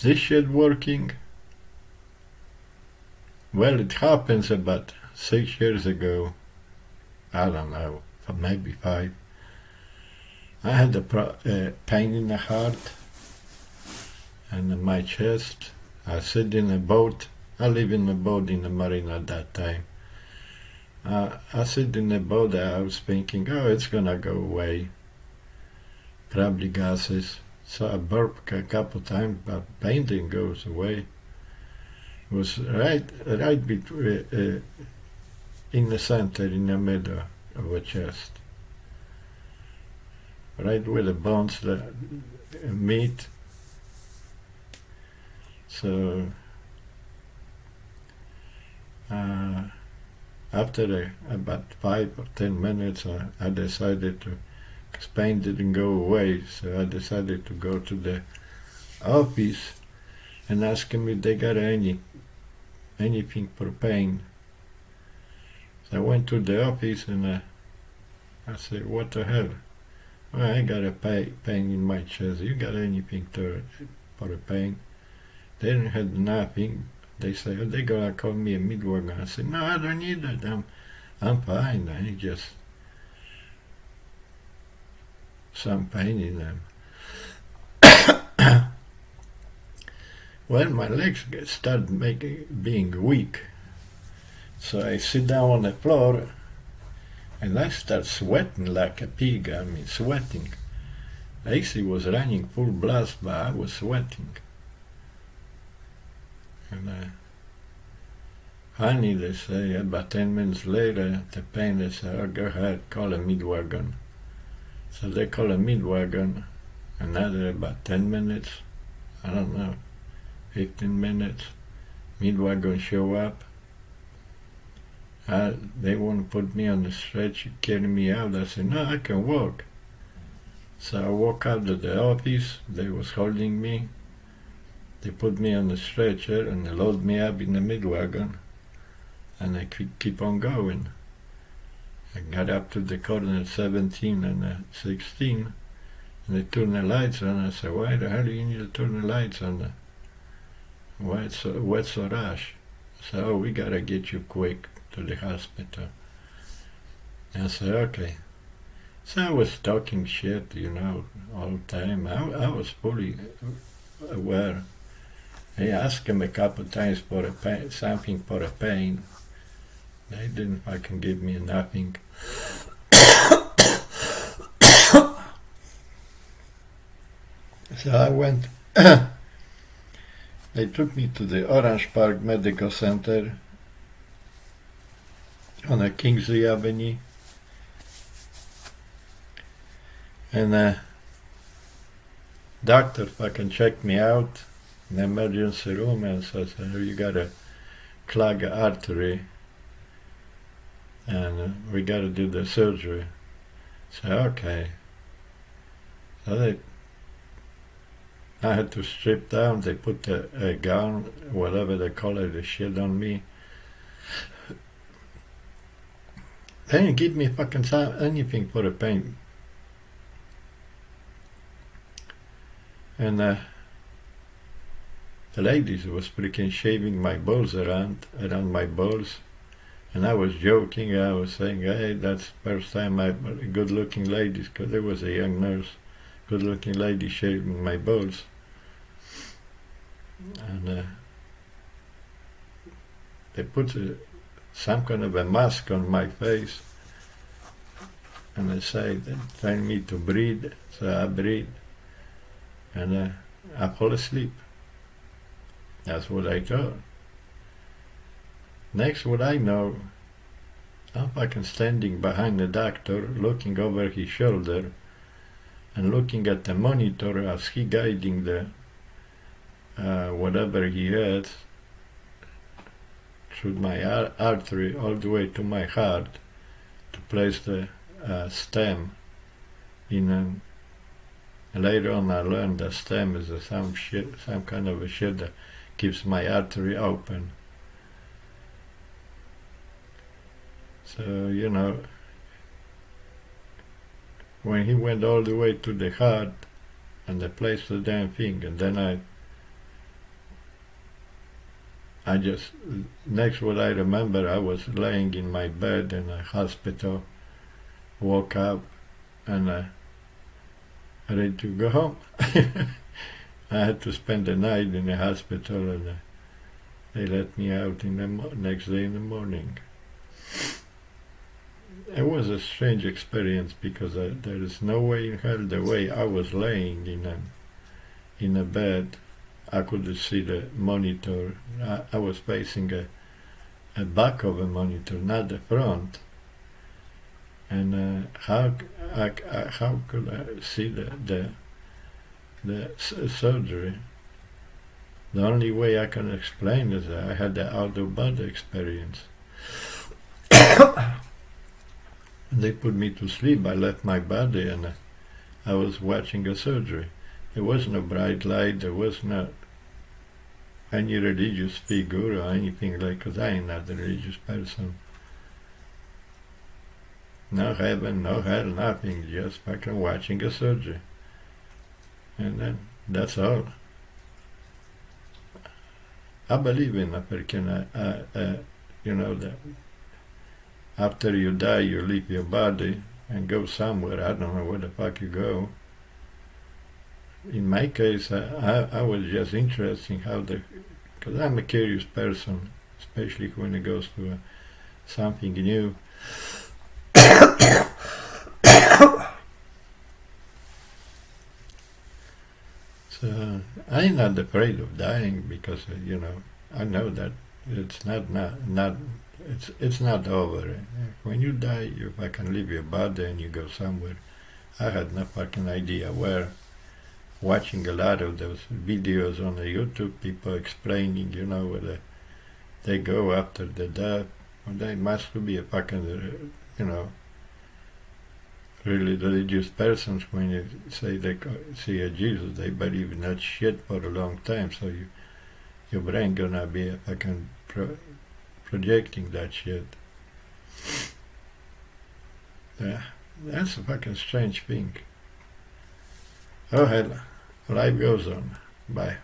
this shit working? Well, it happens about 6 years ago. I don't know, maybe 5. I had a pain in the heart and in my chest. I sit in a boat. I live in a boat in the marina at that time. I sit in the boat. I was thinking, oh, it's gonna go away. Probably gases. So I burped a couple times, but pain didn't go away. It was right between, in the center, in the middle of the chest. Right where the bones meet. So after about 5 or 10 minutes, I decided to, because pain didn't go away, so I decided to go to the office and ask them if they got anything for pain. So I went to the office and I said, what the hell? Well, I got a pain in my chest. You got anything for a pain? They didn't have nothing. They said, oh, they're gonna call me a midwife. I said, no, I don't need that. I'm fine. I need just some pain in them. Well, my legs started being weak. So I sit down on the floor and I start sweating like a pig. I mean, sweating. AC was running full blast, but I was sweating. And finally, they say, about 10 minutes later, the pain, they say, oh, go ahead, call a midwagon. So they call a midwagon. Another about 10 minutes, I don't know, 15 minutes, midwagon show up. They won't put me on the stretcher, carry me out. I said, no, I can walk. So I walk out of the office. They was holding me. They put me on the stretcher and they load me up in the midwagon. And I keep on going. I got up to the corner 17 and 16. And they turned the lights on. I said, why the hell do you need to turn the lights on? Why it's so rush? I said, oh, we gotta get you quick to the hospital. And I said, okay. So I was talking shit, all the time. I was fully aware. I asked him a couple times for something for a pain. They didn't fucking give me nothing. So I went. They took me to the Orange Park Medical Center on a Kingsley Avenue. And doctor fucking checked me out in the emergency room and says, you got a clogged artery and we got to do the surgery. So okay. So I had to strip down. They put a gown, whatever they call it, the shit on me. They didn't give me fucking anything for the pain. And the ladies was freaking shaving my balls around my balls. And I was joking. I was saying, hey, that's the first time good-looking ladies, because there was a young nurse, good-looking lady shaving my balls. And they put some kind of a mask on my face. And they say, they tell me to breathe. So I breathe. And I fall asleep. That's what I thought. Next, what I know, I'm fucking standing behind the doctor, looking over his shoulder, and looking at the monitor as he guiding the whatever he had through my artery all the way to my heart to place the stem in. And later on, I learned that stem is some kind of a shit that keeps my artery open. So, when he went all the way to the heart and they placed the damn thing, and then I just, next what I remember, I was laying in my bed in a hospital, woke up, and ready to go home. I had to spend the night in the hospital, and they let me out in the next day in the morning. It was a strange experience because there is no way in hell the way I was laying in a bed, I could see the monitor. I was facing a back of a monitor, not the front. And how could I see the surgery? The only way I can explain is that I had the out-of-body experience. They put me to sleep. I left my body and I was watching a surgery. There was no bright light. There was not any religious figure or anything like, because I am not a religious person. No heaven, no hell, nothing. Just fucking watching a surgery. And then that's all. I believe in a freaking, you know, that after you die, you leave your body and go somewhere. I don't know where the fuck you go. In my case, I was just interested in how because I'm a curious person, especially when it goes to something new. So I'm not afraid of dying because you know, I know that it's not it's not over. When you die, you fucking leave your body and you go somewhere. I had no fucking idea where. Watching a lot of those videos on the YouTube, people explaining, you know, where they go after the death. Well, they must be a fucking, you know, really religious persons. When you say they see a Jesus, they believe in that shit for a long time. So your brain gonna be a fucking projecting that shit. Yeah, that's a fucking strange thing. Oh hell, life goes on. Bye.